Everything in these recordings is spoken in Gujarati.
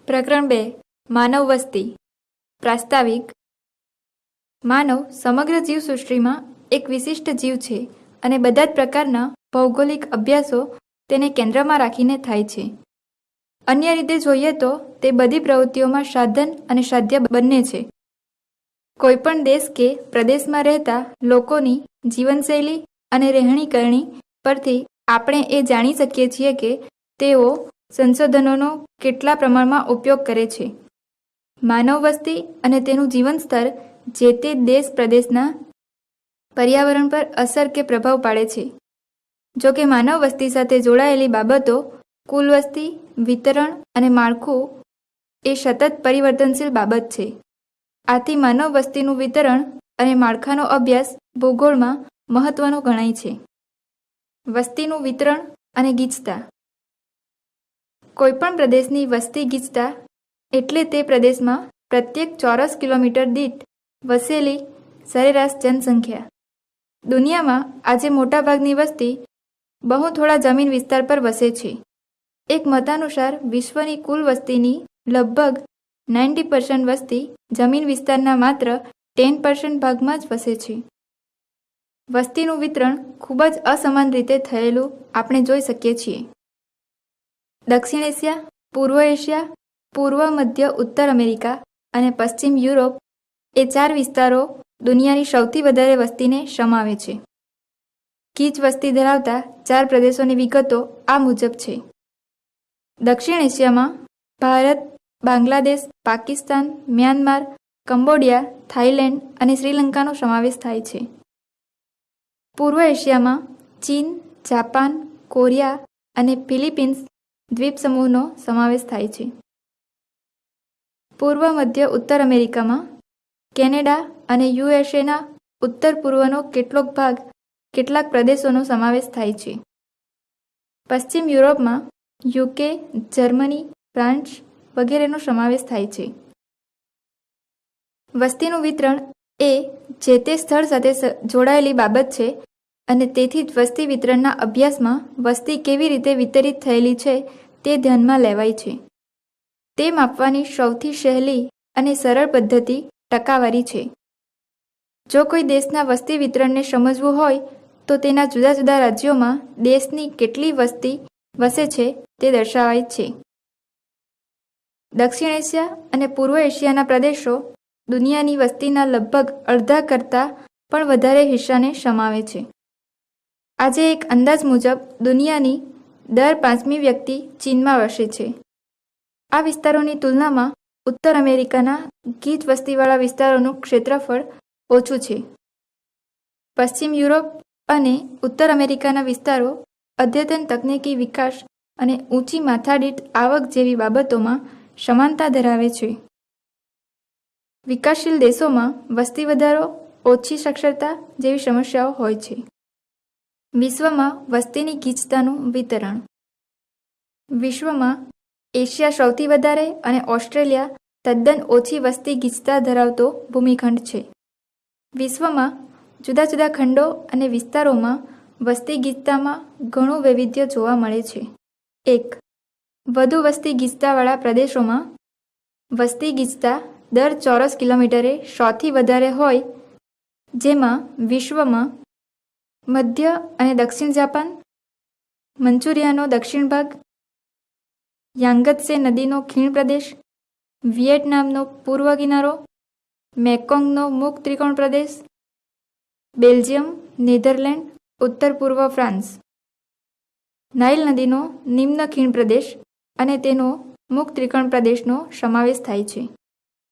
પ્રકરણ 2 માનવ વસ્તી પ્રાસ્તાવિક માનવ સમગ્ર જીવસૃષ્ટિમાં એક વિશિષ્ટ જીવ છે અને બધા જ પ્રકારના ભૌગોલિક અભ્યાસો તેને કેન્દ્રમાં રાખીને થાય છે. અન્ય રીતે જોઈએ તો તે બધી પ્રવૃત્તિઓમાં સાધન અને સાધ્ય બંને છે. કોઈપણ દેશ કે પ્રદેશમાં રહેતા લોકોની જીવનશૈલી અને રહેણીકરણી પરથી આપણે એ જાણી શકીએ છીએ કે તેઓ સંશોધનોનો કેટલા પ્રમાણમાં ઉપયોગ કરે છે. માનવ વસ્તી અને તેનું જીવન સ્તર જે તે દેશ પ્રદેશના પર્યાવરણ પર અસર કે પ્રભાવ પાડે છે. જો કે માનવ વસ્તી સાથે જોડાયેલી બાબતો, કુલ વસ્તી, વિતરણ અને માળખું એ સતત પરિવર્તનશીલ બાબત છે. આથી માનવ વસ્તીનું વિતરણ અને માળખાનો અભ્યાસ ભૂગોળમાં મહત્વનો ગણાય છે. વસ્તીનું વિતરણ અને ગીચતા. કોઈપણ પ્રદેશની વસ્તી ગીચતા એટલે તે પ્રદેશમાં પ્રત્યેક ચોરસ કિલોમીટર દીઠ વસેલી સરેરાશ જનસંખ્યા. દુનિયામાં આજે મોટાભાગની વસ્તી બહુ થોડા જમીન વિસ્તાર પર વસે છે. એક મતાનુસાર વિશ્વની કુલ વસ્તીની લગભગ 90% વસ્તી જમીન વિસ્તારના માત્ર 10% ભાગમાં જ વસે છે. વસ્તીનું વિતરણ ખૂબ જ અસમાન રીતે થયેલું આપણે જોઈ શકીએ છીએ. દક્ષિણ એશિયા, પૂર્વ એશિયા, પૂર્વ મધ્ય ઉત્તર અમેરિકા અને પશ્ચિમ યુરોપ એ 4 વિસ્તારો દુનિયાની સૌથી વધારે વસ્તીને સમાવે છે. ગીચ વસ્તી ધરાવતા 4 પ્રદેશોની વિગતો આ મુજબ છે. દક્ષિણ એશિયામાં Bharat, Bangladesh, Pakistan, Myanmar, Cambodia, Thailand અને શ્રીલંકાનો સમાવેશ થાય છે. પૂર્વ એશિયામાં ચીન, જાપાન, કોરિયા અને ફિલિપિન્સ દ્વીપસમૂહનો સમાવેશ થાય છે. પૂર્વ મધ્ય ઉત્તર અમેરિકામાં કેનેડા અને યુએસએના ઉત્તર પૂર્વનો કેટલાક પ્રદેશોનો સમાવેશ થાય છે. પશ્ચિમ યુરોપમાં યુકે, જર્મની, ફ્રાન્સ વગેરેનો સમાવેશ થાય છે. વસ્તીનું વિતરણ એ જે તે સ્થળ સાથે જોડાયેલી બાબત છે અને તેથી જ વસ્તી વિતરણના અભ્યાસમાં વસ્તી કેવી રીતે વિતરિત થયેલી છે તે ધ્યાનમાં લેવાય છે. તે માપવાની સૌથી સહેલી અને સરળ પદ્ધતિ ટકાવારી છે. જો કોઈ દેશના વસ્તી વિતરણને સમજવું હોય તો તેના જુદા જુદા રાજ્યોમાં દેશની કેટલી વસ્તી વસે છે તે દર્શાવાય છે. દક્ષિણ એશિયા અને પૂર્વ એશિયાના પ્રદેશો દુનિયાની વસ્તીના લગભગ અડધા કરતાં પણ વધારે હિસ્સાને સમાવે છે. આજે એક અંદાજ મુજબ દુનિયાની દર 5મી વ્યક્તિ ચીનમાં વસે છે. આ વિસ્તારોની તુલનામાં ઉત્તર અમેરિકાના ગીચ વસ્તીવાળા વિસ્તારોનું ક્ષેત્રફળ ઓછું છે. પશ્ચિમ યુરોપ અને ઉત્તર અમેરિકાના વિસ્તારો અદ્યતન તકનીકી વિકાસ અને ઊંચી માથાદીઠ આવક જેવી બાબતોમાં સમાનતા ધરાવે છે. વિકાસશીલ દેશોમાં વસ્તી વધારો, ઓછી સાક્ષરતા જેવી સમસ્યાઓ હોય છે. વિશ્વમાં વસ્તીની ગીચતાનું વિતરણ. વિશ્વમાં એશિયા સૌથી વધારે અને ઓસ્ટ્રેલિયા તદ્દન ઓછી વસ્તી ગીચતા ધરાવતો ભૂમિખંડ છે. વિશ્વમાં જુદા જુદા ખંડો અને વિસ્તારોમાં વસ્તી ગીચતામાં ઘણું વૈવિધ્ય જોવા મળે છે. 1. વધુ વસ્તી ગીચતાવાળા પ્રદેશોમાં વસ્તી ગીચતા દર ચોરસ કિલોમીટરે 100થી વધારે હોય, જેમાં વિશ્વમાં મધ્ય અને દક્ષિણ જાપાન, મંચુરિયાનો દક્ષિણ ભાગ, યાંગત્સે નદીનો ખીણ પ્રદેશ, વિયેટનામનો પૂર્વ કિનારો, મેકોંગનો મુખ ત્રિકોણ પ્રદેશ, બેલ્જિયમ, નેધરલેન્ડ, ઉત્તર પૂર્વ ફ્રાન્સ, નાઇલ નદીનો નિમ્ન ખીણ પ્રદેશ અને તેનો મુખ ત્રિકોણ પ્રદેશનો સમાવેશ થાય છે.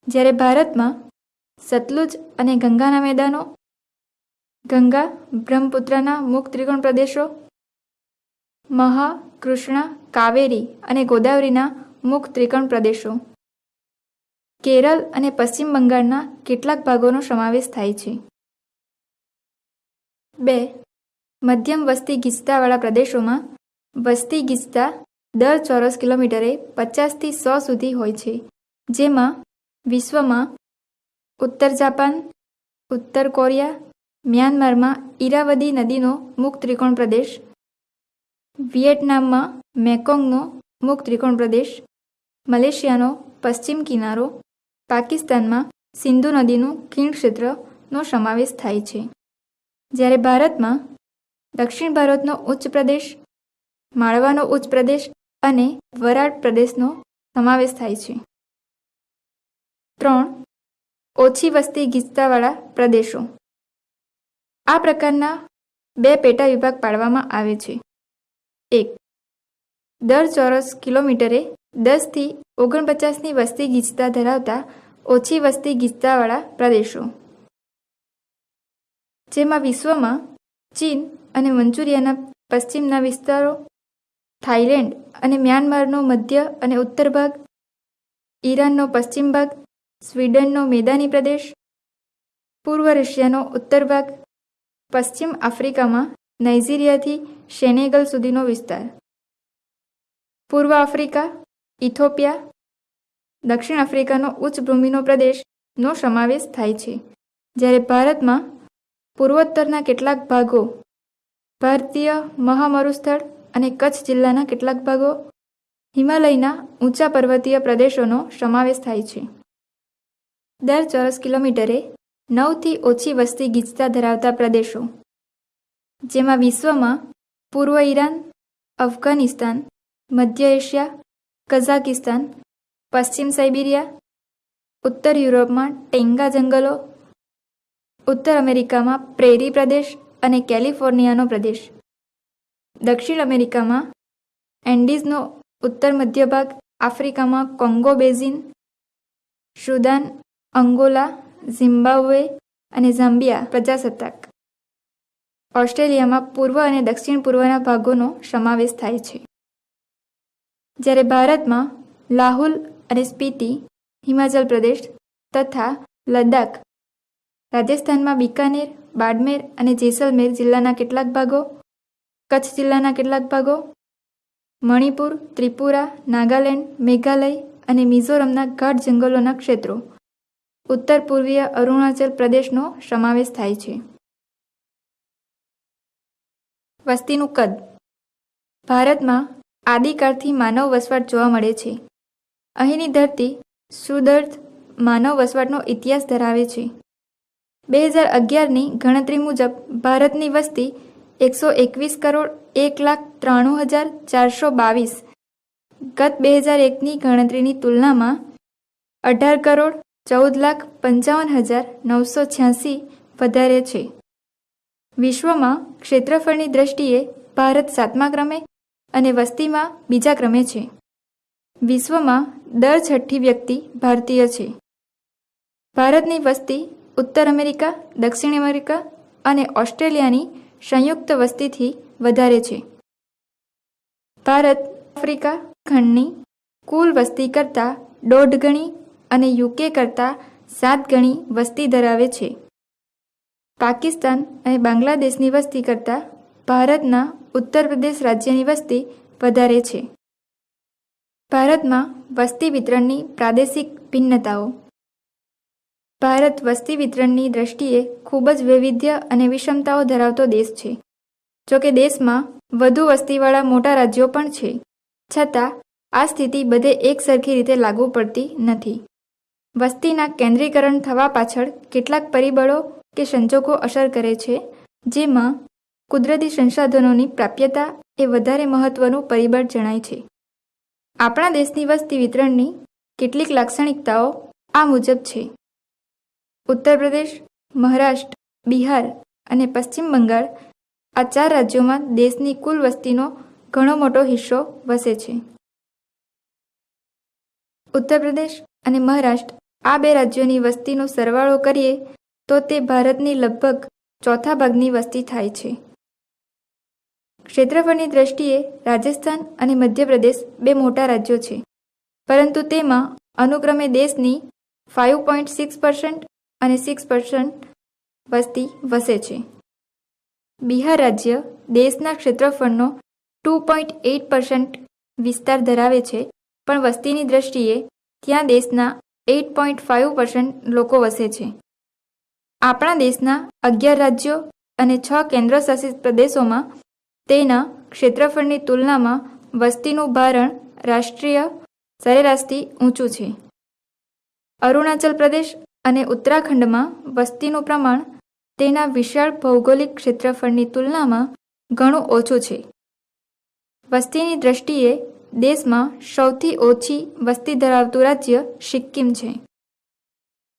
જ્યારે ભારતમાં સતલુજ અને ગંગાના મેદાનો, ગંગા, બ્રહ્મપુત્રના મુખ ત્રિકોણ પ્રદેશો, મહા, કૃષ્ણા, કાવેરી અને ગોદાવરીના મુખ ત્રિકોણ પ્રદેશો, કેરળ અને પશ્ચિમ બંગાળના કેટલાક ભાગોનો સમાવેશ થાય છે. 2. મધ્યમ વસ્તી ગીચતાવાળા પ્રદેશોમાં વસ્તી ગીચતા દર ચોરસ કિલોમીટરે 50થી 100 સુધી હોય છે, જેમાં વિશ્વમાં ઉત્તર જાપાન, ઉત્તર કોરિયા, મ્યાનમારમાં ઈરાવદી નદીનો મુખ ત્રિકોણ પ્રદેશ, વિયેટનામમાં મેકોંગનો મુખ ત્રિકોણ પ્રદેશ, મલેશિયાનો પશ્ચિમ કિનારો, પાકિસ્તાનમાં સિંધુ નદીનું ખીણ ક્ષેત્રનો સમાવેશ થાય છે. જ્યારે ભારતમાં દક્ષિણ ભારતનો ઉચ્ચ પ્રદેશ, માળવાનો ઉચ્ચ પ્રદેશ અને વરાળ પ્રદેશનો સમાવેશ થાય છે. 3. ઓછી વસ્તી ગીચતાવાળા પ્રદેશો. આ પ્રકારના 2 પેટા વિભાગ પાડવામાં આવે છે. 1. દર ચોરસ કિલોમીટરે 10 થી 49ની વસ્તી ગીચતા ધરાવતા ઓછી વસ્તી ગીચતાવાળા પ્રદેશો, જેમાં વિશ્વમાં ચીન અને મંચુરિયાના પશ્ચિમના વિસ્તારો, થાઇલેન્ડ અને મ્યાનમારનો મધ્ય અને ઉત્તર ભાગ, ઈરાનનો પશ્ચિમ ભાગ, સ્વીડનનો મેદાની પ્રદેશ, પૂર્વ રશિયાનો ઉત્તર ભાગ, પશ્ચિમ આફ્રિકામાં નાઇજીરિયાથી સેનેગલ સુધીનો વિસ્તાર, પૂર્વ આફ્રિકા, ઇથોપિયા, દક્ષિણ આફ્રિકાનો ઉચ્ચ ભૂમિનો પ્રદેશનો સમાવેશ થાય છે. જ્યારે ભારતમાં પૂર્વોત્તરના કેટલાક ભાગો, ભારતીય મહામરુસ્થળ અને કચ્છ જિલ્લાના કેટલાક ભાગો, હિમાલયના ઊંચા પર્વતીય પ્રદેશોનો સમાવેશ થાય છે. દર ચોરસ કિલોમીટરે 9 થી ઓછી વસ્તી ગીચતા ધરાવતા પ્રદેશો, જેમાં વિશ્વમાં પૂર્વ ઈરાન, અફઘાનિસ્તાન, મધ્ય એશિયા, કઝાકિસ્તાન, પશ્ચિમ સાઇબિરિયા, ઉત્તર યુરોપમાં ટેંગા જંગલો, ઉત્તર અમેરિકામાં પ્રેરી પ્રદેશ અને કેલિફોર્નિયાનો પ્રદેશ, દક્ષિણ અમેરિકામાં એન્ડીઝનો ઉત્તર મધ્ય ભાગ, આફ્રિકામાં Congo basin, Sudan, Angola, Zimbabwe અને ઝામ્બિયા પ્રજાસત્તાક, ઓસ્ટ્રેલિયામાં પૂર્વ અને દક્ષિણ પૂર્વના ભાગોનો સમાવેશ થાય છે. જ્યારે ભારતમાં લાહુલ અને સ્પીતિ, હિમાચલ પ્રદેશ તથા લદ્દાખ, રાજસ્થાનમાં બિકાનેર, બાડમેર અને જેસલમેર જિલ્લાના કેટલાક ભાગો, કચ્છ જિલ્લાના કેટલાક ભાગો, મણિપુર, ત્રિપુરા, નાગાલેન્ડ, મેઘાલય અને મિઝોરમના ગાઢ જંગલોના ક્ષેત્રો, ઉત્તર પૂર્વીય અરુણાચલ પ્રદેશનો સમાવેશ થાય છે. વસ્તીનું કદ. ભારતમાં આદિકાળથી માનવ વસવાટ જોવા મળે છે. અહીંની ધરતી સુદૃઢ માનવ વસવાટનો ઇતિહાસ ધરાવે છે. 2011ની ગણતરી મુજબ ભારતની વસ્તી 121,01,93,422, ગત 2001ની ગણતરીની તુલનામાં 18,14,55,986 વધારે છે. વિશ્વમાં ક્ષેત્રફળની દ્રષ્ટિએ ભારત 7મા ક્રમે અને વસ્તીમાં બીજા ક્રમે છે. વિશ્વમાં દર 6ઠ્ઠી વ્યક્તિ ભારતીય છે. ભારતની વસ્તી ઉત્તર અમેરિકા, દક્ષિણ અમેરિકા અને ઓસ્ટ્રેલિયાની સંયુક્ત વસ્તીથી વધારે છે. ભારત આફ્રિકા ખંડની કુલ વસ્તી કરતાં 1.5 ગણી અને યુકે કરતાં 7 ગણી વસ્તી ધરાવે છે. પાકિસ્તાન અને બાંગ્લાદેશની વસ્તી કરતાં ભારતના ઉત્તર પ્રદેશ રાજ્યની વસ્તી વધારે છે. ભારતમાં વસ્તી વિતરણની પ્રાદેશિક ભિન્નતાઓ. ભારત વસ્તી વિતરણની દ્રષ્ટિએ ખૂબ જ વૈવિધ્ય અને વિષમતાઓ ધરાવતો દેશ છે. જોકે દેશમાં વધુ વસ્તીવાળા મોટા રાજ્યો પણ છે, છતાં આ સ્થિતિ બધે એક સરખી રીતે લાગુ પડતી નથી. વસ્તીના કેન્દ્રીકરણ થવા પાછળ કેટલાક પરિબળો કે સંજોગો અસર કરે છે, જેમાં કુદરતી સંસાધનોની પ્રાપ્યતા એ વધારે મહત્વનું પરિબળ જણાય છે. આપણા દેશની વસ્તી વિતરણની કેટલીક લાક્ષણિકતાઓ આ મુજબ છે. ઉત્તર પ્રદેશ, મહારાષ્ટ્ર, બિહાર અને પશ્ચિમ બંગાળ આ 4 રાજ્યોમાં દેશની કુલ વસ્તીનો ઘણો મોટો હિસ્સો વસે છે. ઉત્તર પ્રદેશ અને મહારાષ્ટ્ર આ 2 રાજ્યોની વસ્તીનો સરવાળો કરીએ તો તે ભારતની લગભગ ચોથા ભાગની વસ્તી થાય છે. ક્ષેત્રફળની દ્રષ્ટિએ રાજસ્થાન અને મધ્યપ્રદેશ 2 મોટા રાજ્યો છે, પરંતુ તેમાં અનુક્રમે દેશની 5.6% અને 6% વસ્તી વસે છે. બિહાર રાજ્ય દેશના ક્ષેત્રફળનો 2.8% વિસ્તાર ધરાવે છે, પણ વસ્તીની દ્રષ્ટિએ ત્યાં દેશના 8.5% લોકો વસે છે. આપણા દેશના 11 રાજ્યો અને 6 કેન્દ્રશાસિત પ્રદેશોમાં તેના ક્ષેત્રફળની તુલનામાં વસ્તીનું ભારણ રાષ્ટ્રીય સરેરાશથી ઊંચું છે. અરુણાચલ પ્રદેશ અને ઉત્તરાખંડમાં વસ્તીનું પ્રમાણ તેના વિશાળ ભૌગોલિક ક્ષેત્રફળની તુલનામાં ઘણું ઓછું છે. વસ્તીની દ્રષ્ટિએ દેશમાં સૌથી ઓછી વસ્તી ધરાવતું રાજ્ય સિક્કિમ છે.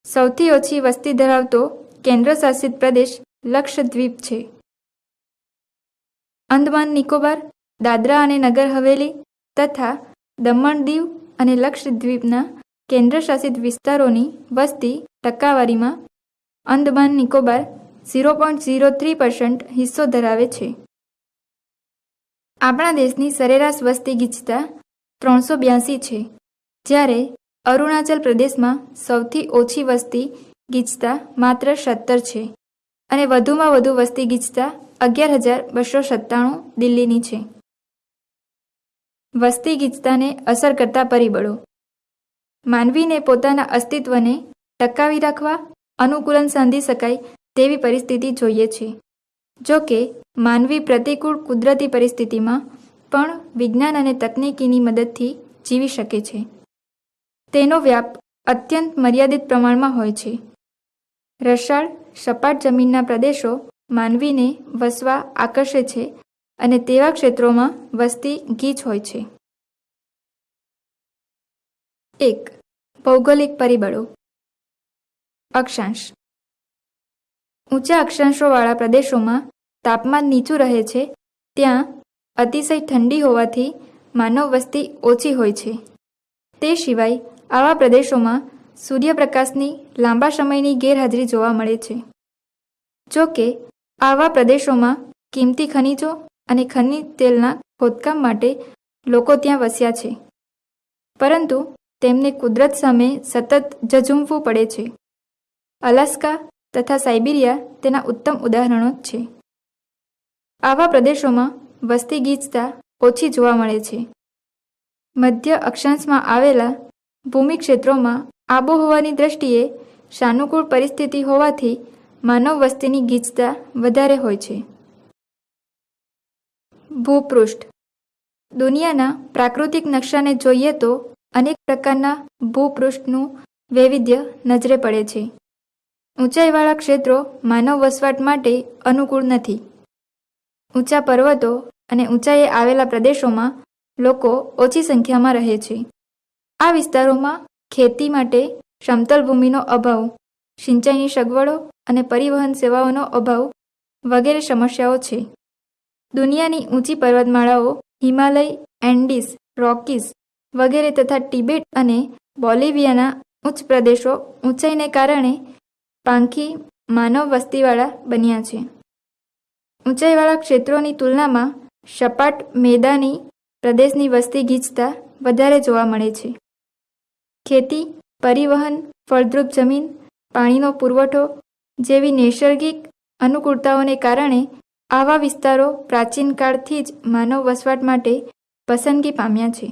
સૌથી ઓછી વસ્તી ધરાવતો કેન્દ્રશાસિત પ્રદેશ લક્ષદ્વીપ છે. અંદમાન નિકોબાર, દાદરા અને નગર હવેલી તથા દમણ દીવ અને લક્ષદ્વીપના કેન્દ્રશાસિત વિસ્તારોની વસ્તી ટકાવારીમાં અંદમાન નિકોબાર 0.03% હિસ્સો ધરાવે છે. આપણા દેશની સરેરાશ વસ્તી ગીચતા 382 છે, જ્યારે અરુણાચલ પ્રદેશમાં સૌથી ઓછી વસ્તી ગીચતા માત્ર 17 છે અને વધુમાં વધુ વસ્તી ગીચતા 11,297 દિલ્હીની છે. વસ્તી ગીચતાને અસર કરતા પરિબળો. માનવીને પોતાના અસ્તિત્વને ટકાવી રાખવા અનુકૂલન સાંધી શકાય તેવી પરિસ્થિતિ જોઈએ છે. જો કે માનવી પ્રતિકૂળ કુદરતી પરિસ્થિતિમાં પણ વિજ્ઞાન અને તકનીકીની મદદથી જીવી શકે છે. તેનો વ્યાપ અત્યંત મર્યાદિત પ્રમાણમાં હોય છે. રસાળ, સપાટ જમીનના પ્રદેશો માનવીને વસવા આકર્ષે છે અને તેવા ક્ષેત્રોમાં વસ્તી ગીચ હોય છે. 1. ભૌગોલિક પરિબળો. અક્ષાંશ. ઊંચા અક્ષાંશોવાળા પ્રદેશોમાં તાપમાન નીચું રહે છે ત્યાં અતિશય ઠંડી હોવાથી માનવ વસ્તી ઓછી હોય છે. તે સિવાય આવા પ્રદેશોમાં સૂર્યપ્રકાશની લાંબા સમયની ગેરહાજરી જોવા મળે છે. જો કે આવા પ્રદેશોમાં કિંમતી ખનિજો અને ખનિજ તેલના ખોદકામ માટે લોકો ત્યાં વસ્યા છે, પરંતુ તેમને કુદરત સામે સતત ઝઝૂમવું પડે છે. અલાસ્કા તથા સાઇબિરિયા તેના ઉત્તમ ઉદાહરણો છે. આવા પ્રદેશોમાં વસ્તી ગીચતા ઓછી જોવા મળે છે. મધ્ય અક્ષાંશમાં આવેલા ભૂમિ ક્ષેત્રોમાં આબોહવાની દ્રષ્ટિએ સાનુકૂળ પરિસ્થિતિ હોવાથી માનવ વસ્તીની ગીચતા વધારે હોય છે. ભૂપૃષ્ઠ. દુનિયાના પ્રાકૃતિક નકશાને જોઈએ તો અનેક પ્રકારના ભૂપૃષ્ઠનું વૈવિધ્ય નજરે પડે છે. ઊંચાઈવાળા ક્ષેત્રો માનવ વસવાટ માટે અનુકૂળ નથી. ઊંચા પર્વતો અને ઊંચાઈએ આવેલા પ્રદેશોમાં લોકો ઓછી સંખ્યામાં રહે છે. આ વિસ્તારોમાં ખેતી માટે સમતલ ભૂમિનો અભાવ, સિંચાઈની સગવડો અને પરિવહન સેવાઓનો અભાવ વગેરે સમસ્યાઓ છે. દુનિયાની ઊંચી પર્વતમાળાઓ હિમાલય, એન્ડીઝ, રોકીઝ વગેરે તથા ટિબેટ અને બોલિવિયાના ઉચ્ચ પ્રદેશો ઊંચાઈને કારણે પાંખી માનવ વસ્તીવાળા બન્યા છે. ઊંચાઈવાળા ક્ષેત્રોની તુલનામાં સપાટ મેદાની પ્રદેશની વસ્તી ગીચતા વધારે જોવા મળે છે. ખેતી, પરિવહન, ફળદ્રુપ જમીન, પાણીનો પુરવઠો જેવી નૈસર્ગિક અનુકૂળતાઓને કારણે આવા વિસ્તારો પ્રાચીન કાળથી જ માનવ વસવાટ માટે પસંદગી પામ્યા છે.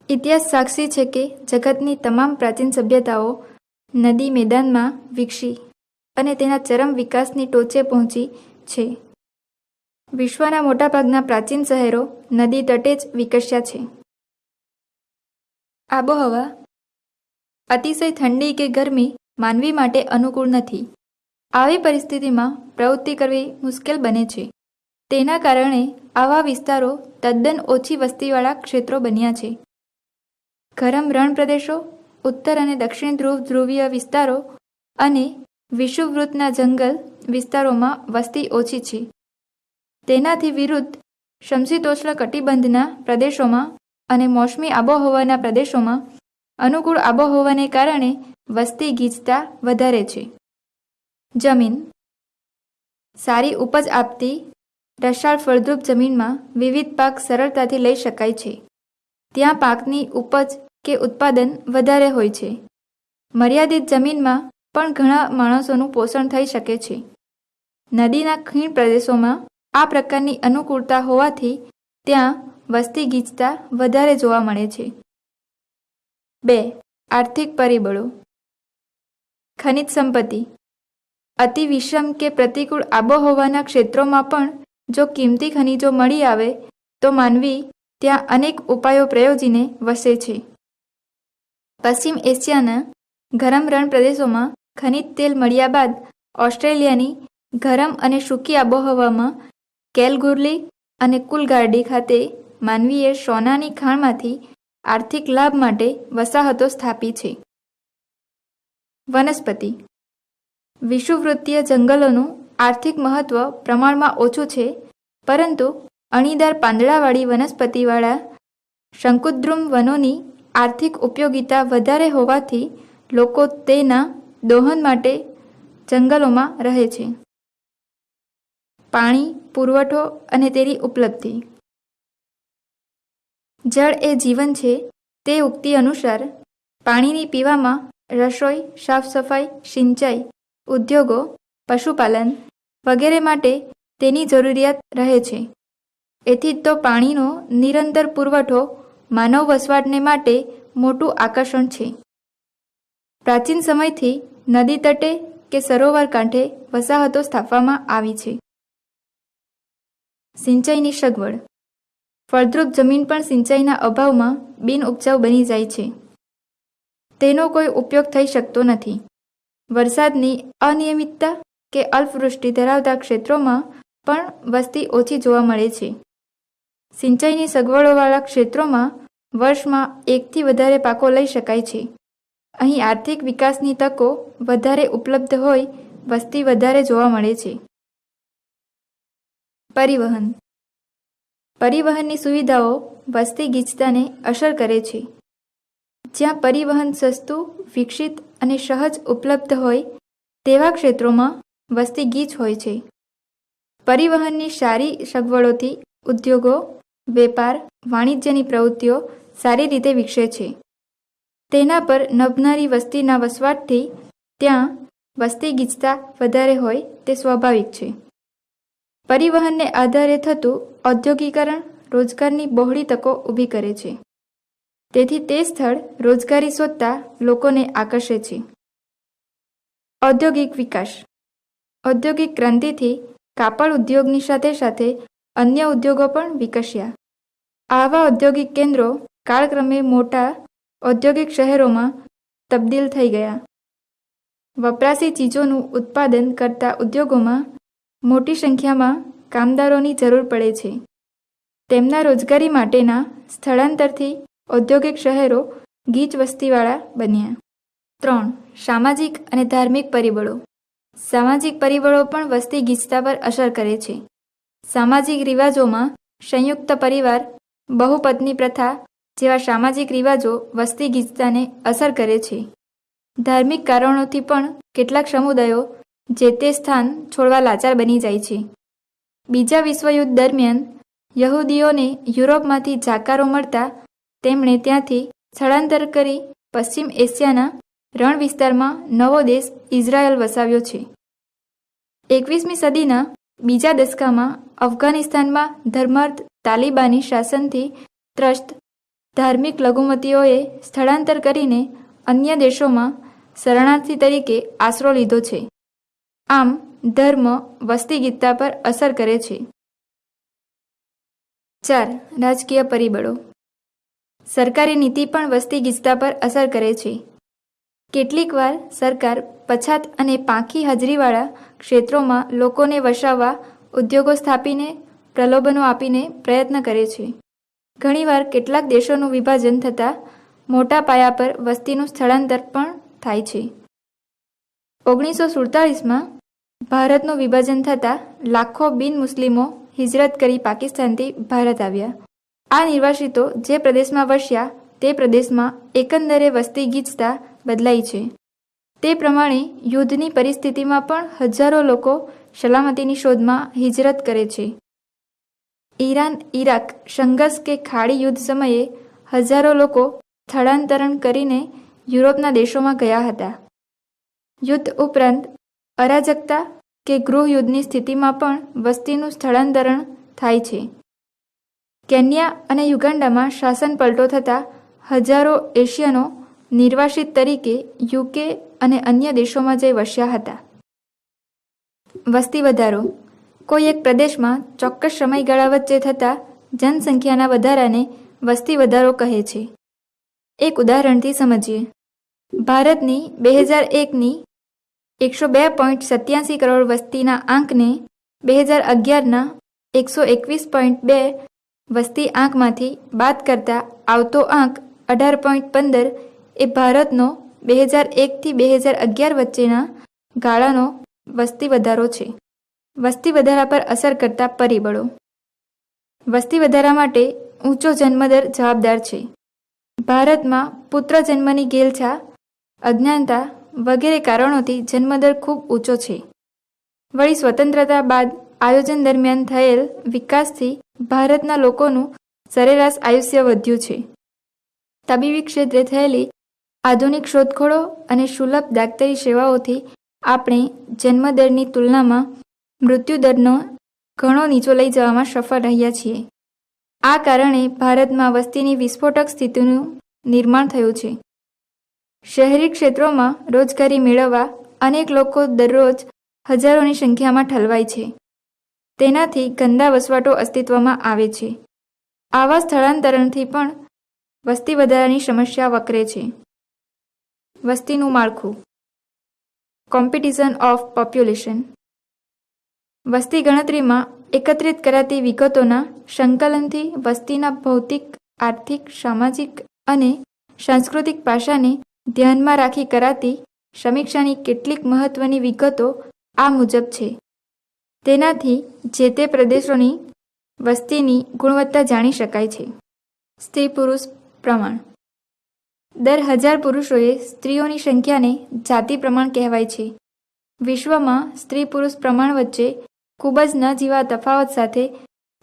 ઇતિહાસ સાક્ષી છે કે જગતની તમામ પ્રાચીન સભ્યતાઓ નદી મેદાનમાં વિકસી અને તેના ચરમ વિકાસની ટોચે પહોંચી છે. વિશ્વના મોટાભાગના પ્રાચીન શહેરો નદી તટે જ વિકસ્યા છે. આબોહવા. અતિશય ઠંડી કે ગરમી માનવી માટે અનુકૂળ નથી. આવી પરિસ્થિતિમાં પ્રવૃત્તિ કરવી મુશ્કેલ બને છે. તેના કારણે આવા વિસ્તારો તદ્દન ઓછી વસ્તીવાળા ક્ષેત્રો બન્યા છે. ગરમ રણ પ્રદેશો, ઉત્તર અને દક્ષિણ ધ્રુવીય વિસ્તારો અને વિષુવવૃત્તના જંગલ વિસ્તારોમાં વસ્તી ઓછી છે. તેનાથી વિરુદ્ધ સમશીતોષ્ણ કટિબંધના પ્રદેશોમાં અને મોસમી આબોહવાના પ્રદેશોમાં અનુકૂળ આબોહવાને કારણે વસ્તી ગીચતા વધારે છે. જમીન. સારી ઉપજ આપતી રસાળ ફળદ્રુપ જમીનમાં વિવિધ પાક સરળતાથી લઈ શકાય છે. ત્યાં પાકની ઉપજ કે ઉત્પાદન વધારે હોય છે. મર્યાદિત જમીનમાં પણ ઘણા માણસોનું પોષણ થઈ શકે છે. નદીના ખીણ પ્રદેશોમાં આ પ્રકારની અનુકૂળતા હોવાથી ત્યાં વસ્તી ગીચતા વધારે જોવા મળે છે. 2. આર્થિક પરિબળો. ખનિજ સંપત્તિ. અતિ વિષમ કે પ્રતિકૂળ આબોહવાના ક્ષેત્રોમાં પણ જો કિંમતી ખનિજો મળી આવે તો માનવી ત્યાં અનેક ઉપાયો પ્રયોજીને વસે છે. પશ્ચિમ એશિયાના ગરમ રણ પ્રદેશોમાં ખનિજ તેલ મળ્યા બાદ ઓસ્ટ્રેલિયાની ગરમ અને સૂકી આબોહવામાં કેલગુરલી અને કુલગાર્ડી ખાતે માનવીએ સોનાની ખાણમાંથી આર્થિક લાભ માટે વસાહતો સ્થાપી છે. વનસ્પતિ. વિષુવવૃત્તીય જંગલોનું આર્થિક મહત્વ પ્રમાણમાં ઓછું છે, પરંતુ અણીદાર પાંદડાવાળી વનસ્પતિવાળા શંકુદ્રુમ વનોની આર્થિક ઉપયોગિતા વધારે હોવાથી લોકો તેના દોહન માટે જંગલોમાં રહે છે. પાણી પુરવઠો અને તેની ઉપલબ્ધિ. જળ એ જીવન છે તે ઉક્તિ અનુસાર પાણીની પીવામાં, રસોઈ, સાફ સફાઈ, સિંચાઈ, ઉદ્યોગો, પશુપાલન વગેરે માટે તેની જરૂરિયાત રહે છે. એથી તો પાણીનો નિરંતર પુરવઠો માનવ વસવાટને માટે મોટું આકર્ષણ છે. પ્રાચીન સમયથી નદી તટે કે સરોવર કાંઠે વસાહતો સ્થાપવામાં આવી છે. સિંચાઈની સગવડ. ફળદ્રુપ જમીન પણ સિંચાઈના અભાવમાં બિનઉપજાઉ બની જાય છે. તેનો કોઈ ઉપયોગ થઈ શકતો નથી. વરસાદની અનિયમિતતા કે અલ્પવૃષ્ટિ ધરાવતા ક્ષેત્રોમાં પણ વસ્તી ઓછી જોવા મળે છે. સિંચાઈની સગવડોવાળા ક્ષેત્રોમાં વર્ષમાં એકથી વધારે પાકો લઈ શકાય છે. અહીં આર્થિક વિકાસની તકો વધારે ઉપલબ્ધ હોય વસ્તી વધારે જોવા મળે છે. પરિવહન. પરિવહનની સુવિધાઓ વસ્તી ગીચતાને અસર કરે છે. જ્યાં પરિવહન સસ્તું, વિકસિત અને સહજ ઉપલબ્ધ હોય તેવા ક્ષેત્રોમાં વસ્તી ગીચ હોય છે. પરિવહનની સારી સગવડોથી ઉદ્યોગો, વેપાર, વાણિજ્યની પ્રવૃત્તિઓ સારી રીતે વિકસે છે. તેના પર નભનારી વસ્તીના વસવાટથી ત્યાં વસ્તી ગીચતા વધારે હોય તે સ્વાભાવિક છે. પરિવહનને આધારે થતું ઔદ્યોગિકરણ રોજગારની બહોળી તકો ઊભી કરે છે. તેથી તે સ્થળ રોજગારી શોધતા લોકોને આકર્ષે છે. ઔદ્યોગિક વિકાસ. ઔદ્યોગિક ક્રાંતિથી કાપડ ઉદ્યોગની સાથે સાથે અન્ય ઉદ્યોગો પણ વિકસ્યા. આવા ઔદ્યોગિક કેન્દ્રો કાળક્રમે મોટા ઔદ્યોગિક શહેરોમાં તબદીલ થઈ ગયા. વપરાશી ચીજોનું ઉત્પાદન કરતા ઉદ્યોગોમાં મોટી સંખ્યામાં કામદારોની જરૂર પડે છે. તેમના રોજગારી માટેના સ્થળાંતરથી ઔદ્યોગિક શહેરો ગીચ વસ્તીવાળા બન્યા. 3. સામાજિક અને ધાર્મિક પરિબળો. સામાજિક પરિબળો પણ વસ્તી ગીચતા પર અસર કરે છે. સામાજિક રિવાજોમાં સંયુક્ત પરિવાર, બહુપત્ની પ્રથા જેવા સામાજિક રિવાજો વસ્તી ગીચતાને અસર કરે છે. ધાર્મિક કારણોથી પણ કેટલાક સમુદાયો જે તે સ્થાન છોડવા લાચાર બની જાય છે. બીજા વિશ્વયુદ્ધ દરમિયાન યહૂદીઓને યુરોપમાંથી જાકારો મળતા તેમણે ત્યાંથી સ્થળાંતર કરી પશ્ચિમ એશિયાના રણ વિસ્તારમાં નવો દેશ ઇઝરાયલ વસાવ્યો છે. 21મી સદીના બીજા દશકામાં અફઘાનિસ્તાનમાં ધર્માર્થ તાલિબાની શાસનથી ત્રસ્ત ધાર્મિક લઘુમતીઓએ સ્થળાંતર કરીને અન્ય દેશોમાં શરણાર્થી તરીકે આશરો લીધો છે. આમ ધર્મ વસ્તી ગીચતા પર અસર કરે છે. 4. રાજકીય પરિબળો. સરકારી નીતિ પણ વસ્તી ગીચતા પર અસર કરે છે. કેટલીક વાર સરકાર પછાત અને પાંખી હાજરીવાળા ક્ષેત્રોમાં લોકોને વસાવવા ઉદ્યોગો સ્થાપીને પ્રલોભનો આપીને પ્રયત્ન કરે છે. ઘણીવાર કેટલાક દેશોનું વિભાજન થતાં મોટા પાયા પર વસ્તીનું સ્થળાંતર પણ થાય છે. 1947માં ભારતનું વિભાજન થતાં લાખો બિન મુસ્લિમો હિજરત કરી પાકિસ્તાનથી ભારત આવ્યા. આ નિર્વાસિતો જે પ્રદેશમાં વસ્યા તે પ્રદેશમાં એકંદરે વસ્તી ગીચતા બદલાઈ છે. તે પ્રમાણે યુદ્ધની પરિસ્થિતિમાં પણ હજારો લોકો સલામતીની શોધમાં હિજરત કરે છે. ઈરાન ઇરાક સંઘર્ષ કે ખાડી યુદ્ધ સમયે હજારો લોકો સ્થળાંતરણ કરીને યુરોપના દેશોમાં ગયા હતા. યુદ્ધ ઉપરાંત અરાજકતા કે ગૃહયુદ્ધની સ્થિતિમાં પણ વસ્તીનું સ્થળાંતરણ થાય છે. કેન્યા અને યુગાન્ડામાં શાસન પલટો થતાં હજારો એશિયનો નિર્વાસિત તરીકે યુકે અને અન્ય દેશોમાં જઈ વસ્યા હતા. વસ્તી વધારો. કોઈ એક પ્રદેશમાં ચોક્કસ સમયગાળા વચ્ચે થતા જનસંખ્યાના વધારાને વસ્તી વધારો કહે છે. એક ઉદાહરણથી સમજીએ. ભારતની 2001ની 102.87 કરોડ વસ્તીના આંકને 2011ના 121.2 વસ્તી આંકમાંથી બાદ કરતા આવતો આંક 18.15 એ ભારતનો 2001થી 2011 વચ્ચેના ગાળાનો વસ્તી વધારો છે. વસ્તી વધારા પર અસર કરતા પરિબળો. વસ્તી વધારા માટે ઊંચો જન્મદર જવાબદાર છે. ભારતમાં પુત્ર જન્મની ઘેલછા, અજ્ઞાનતા વગેરે કારણોથી જન્મદર ખૂબ ઊંચો છે. વળી સ્વતંત્રતા બાદ આયોજન દરમિયાન થયેલ વિકાસથી ભારતના લોકોનું સરેરાશ આયુષ્ય વધ્યું છે. તબીબી ક્ષેત્રે થયેલી આધુનિક શોધખોળો અને સુલભ દાક્તરી સેવાઓથી આપણે જન્મદરની તુલનામાં મૃત્યુદરનો ઘણો નીચો લઈ જવામાં સફળ રહ્યા છીએ. આ કારણે ભારતમાં વસ્તીની વિસ્ફોટક સ્થિતિનું નિર્માણ થયું છે. શહેરી ક્ષેત્રોમાં રોજગારી મેળવવા અનેક લોકો દરરોજ હજારોની સંખ્યામાં ઠલવાય છે. તેનાથી ગંદા વસવાટો અસ્તિત્વમાં આવે છે. આવા સ્થળાંતરણથી પણ વસ્તી વધારાની સમસ્યા વકરે છે. વસ્તીનું માળખું. Competition of population. વસ્તી ગણતરીમાં એકત્રિત કરાતી વિગતોના સંકલનથી વસ્તીના ભૌતિક, આર્થિક, સામાજિક અને સાંસ્કૃતિક પાસાને ધ્યાનમાં રાખી કરાતી સમીક્ષાની કેટલીક મહત્વની વિગતો આ મુજબ છે. તેનાથી જે તે પ્રદેશોની વસ્તીની ગુણવત્તા જાણી શકાય છે. સ્ત્રી પુરુષ પ્રમાણ. દર 1000 પુરુષોએ સ્ત્રીઓની સંખ્યાને જાતિ પ્રમાણ કહેવાય છે. વિશ્વમાં સ્ત્રી પુરુષ પ્રમાણ વચ્ચે ખૂબ જ નજીવા તફાવત સાથે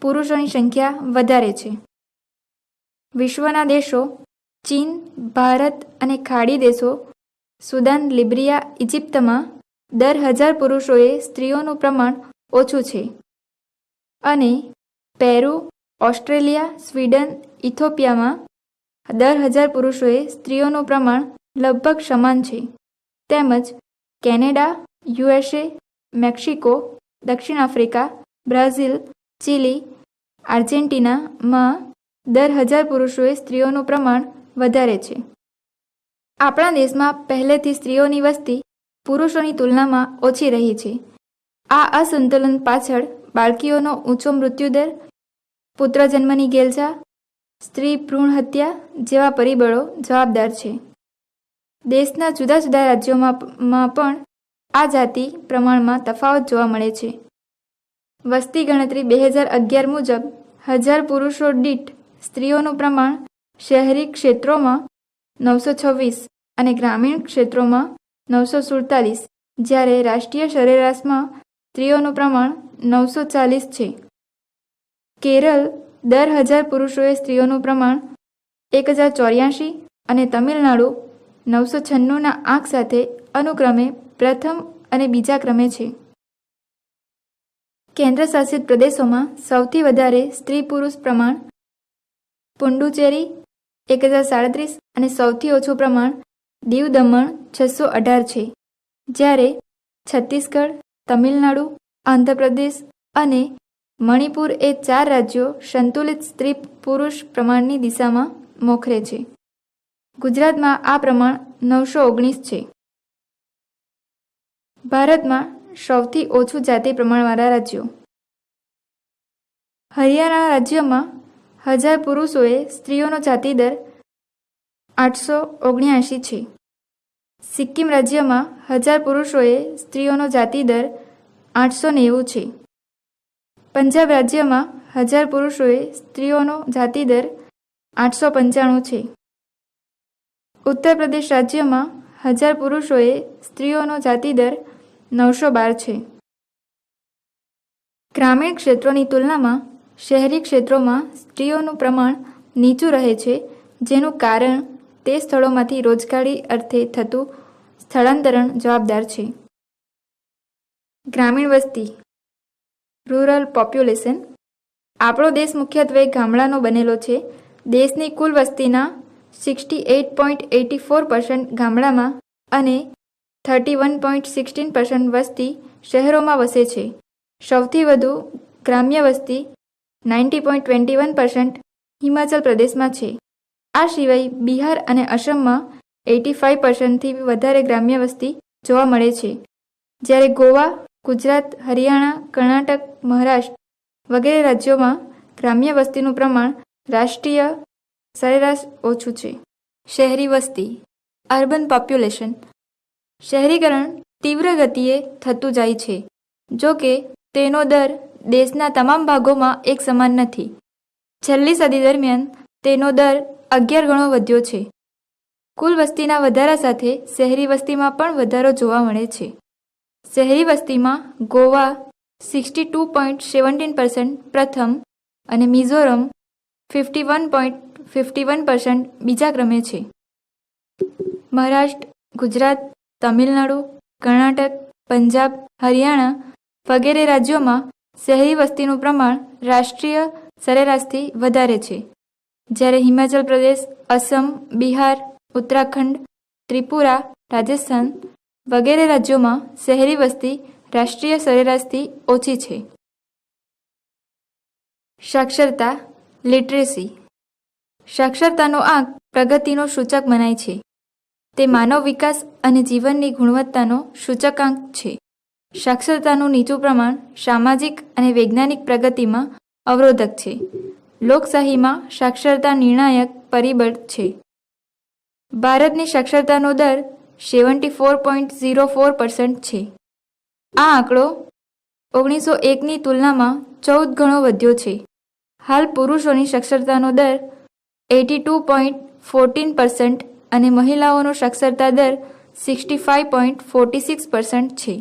પુરુષોની સંખ્યા વધારે છે. વિશ્વના દેશો ચીન, ભારત અને ખાડી દેશો સુદાન, લિબિયા, ઇજિપ્તમાં દર 1000 પુરુષોએ સ્ત્રીઓનું પ્રમાણ ઓછું છે અને પેરુ, ઓસ્ટ્રેલિયા, સ્વીડન, ઇથોપિયામાં દર 1000 પુરુષોએ સ્ત્રીઓનું પ્રમાણ લગભગ સમાન છે. તેમજ કેનેડા, USA, મેક્સિકો, દક્ષિણ આફ્રિકા, બ્રાઝિલ, ચીલી, આર્જેન્ટિનામાં દર 1000 પુરુષોએ સ્ત્રીઓનું પ્રમાણ વધારે છે. આપણા દેશમાં પહેલેથી સ્ત્રીઓની વસ્તી પુરુષોની તુલનામાં ઓછી રહી છે. આ અસંતુલન પાછળ બાળકીઓનો ઊંચો મૃત્યુદર, પુત્ર જન્મની ઘેલછા, સ્ત્રી ભ્રૂણ હત્યા જેવા પરિબળો જવાબદાર છે. દેશના જુદા જુદા રાજ્યોમાં પણ આ જાતિ પ્રમાણમાં તફાવત જોવા મળે છે. વસ્તી ગણતરી 2011 મુજબ 1000 પુરુષો દીઠ સ્ત્રીઓનું પ્રમાણ શહેરી ક્ષેત્રોમાં 926 અને ગ્રામીણ ક્ષેત્રોમાં 947, જ્યારે રાષ્ટ્રીય સરેરાશમાં સ્ત્રીઓનું પ્રમાણ 940 છે. કેરળ દર 1000 પુરુષોએ સ્ત્રીઓનું પ્રમાણ 1084 અને તમિલનાડુ 996ના આંક સાથે અનુક્રમે પ્રથમ અને બીજા ક્રમે છે. કેન્દ્ર શાસિત પ્રદેશોમાં સૌથી વધારે સ્ત્રી પુરુષ પ્રમાણ પુડુચેરી 1037 અને સૌથી ઓછું પ્રમાણ દીવ દમણ 618 છે, જ્યારે છત્તીસગઢ, તમિલનાડુ, આંધ્રપ્રદેશ અને મણિપુર એ 4 રાજ્યો સંતુલિત સ્ત્રી પુરુષ પ્રમાણની દિશામાં મોખરે છે. ગુજરાતમાં આ પ્રમાણ 919 છે. ભારતમાં સૌથી ઓછું જાતિ પ્રમાણવાળા રાજ્યો. હરિયાણા રાજ્યમાં 1000 પુરુષોએ સ્ત્રીઓનો જાતિદર 879 છે. સિક્કિમ રાજ્યમાં 1000 પુરુષોએ સ્ત્રીઓનો જાતિદર 890 છે. પંજાબ રાજ્યમાં 1000 પુરુષોએ સ્ત્રીઓનો જાતિદર 895 છે. ઉત્તર પ્રદેશ રાજ્યમાં 1000 પુરુષોએ સ્ત્રીઓનો જાતિદર 912 છે. ગ્રામીણ ક્ષેત્રોની તુલનામાં શહેરી ક્ષેત્રોમાં સ્ત્રીઓનું પ્રમાણ નીચું રહે છે, જેનું કારણ તે સ્થળોમાંથી રોજગારી અર્થે થતું સ્થળાંતરણ જવાબદાર છે. ગ્રામીણ વસ્તી રૂરલ પોપ્યુલેશન. આપણો દેશ મુખ્યત્વે ગામડાનો બનેલો છે. દેશની કુલ વસ્તીના 68.84% ગામડામાં અને 31.16% વસ્તી શહેરોમાં વસે છે. સૌથી વધુ ગ્રામ્ય વસ્તી 90.21% હિમાચલ પ્રદેશમાં છે. આ સિવાય બિહાર અને અસમમાં 85%થી વધારે ગ્રામ્ય વસ્તી જોવા મળે છે, જ્યારે ગોવા, ગુજરાત, હરિયાણા, કર્ણાટક, મહારાષ્ટ્ર વગેરે રાજ્યોમાં ગ્રામ્ય વસ્તીનું પ્રમાણ રાષ્ટ્રીય સરેરાશ ઓછું છે. શહેરી વસ્તી અર્બન પોપ્યુલેશન. શહેરીકરણ તીવ્ર ગતિએ થતું જાય છે, જો કે તેનો દર દેશના તમામ ભાગોમાં એક સમાન નથી. છેલ્લી સદી દરમિયાન તેનો દર 11 ગણો વધ્યો છે. કુલ વસ્તીના વધારા સાથે શહેરી વસ્તીમાં પણ વધારો જોવા મળે છે. શહેરી વસ્તીમાં ગોવા 62.17% પ્રથમ અને મિઝોરમ 51.51% બીજા ક્રમે છે. મહારાષ્ટ્ર, ગુજરાત, તમિલનાડુ, કર્ણાટક, પંજાબ, હરિયાણા વગેરે રાજ્યોમાં શહેરી વસ્તીનું પ્રમાણ રાષ્ટ્રીય સરેરાશથી વધારે છે, જ્યારે હિમાચલ પ્રદેશ, અસમ, બિહાર, ઉત્તરાખંડ, ત્રિપુરા, રાજસ્થાન વગેરે રાજ્યોમાં શહેરી વસ્તી રાષ્ટ્રીય સરેરાશથી ઓછી છે. સાક્ષરતા લિટરેસી. સાક્ષરતાનો આંક પ્રગતિનો સૂચક મનાય છે. તે માનવ વિકાસ અને જીવનની ગુણવત્તાનો સૂચકાંક છે. સાક્ષરતાનું નીચું પ્રમાણ સામાજિક અને વૈજ્ઞાનિક પ્રગતિમાં અવરોધક છે. લોકશાહીમાં સાક્ષરતા નિર્ણાયક પરિબળ છે. ભારતની સાક્ષરતાનો દર 74.04% છે. આ આંકડો 1901ની તુલનામાં 14 ગણો વધ્યો છે. હાલ પુરુષોની સાક્ષરતાનો દર 82.14% અને મહિલાઓનો સાક્ષરતા દર 65.46% છે.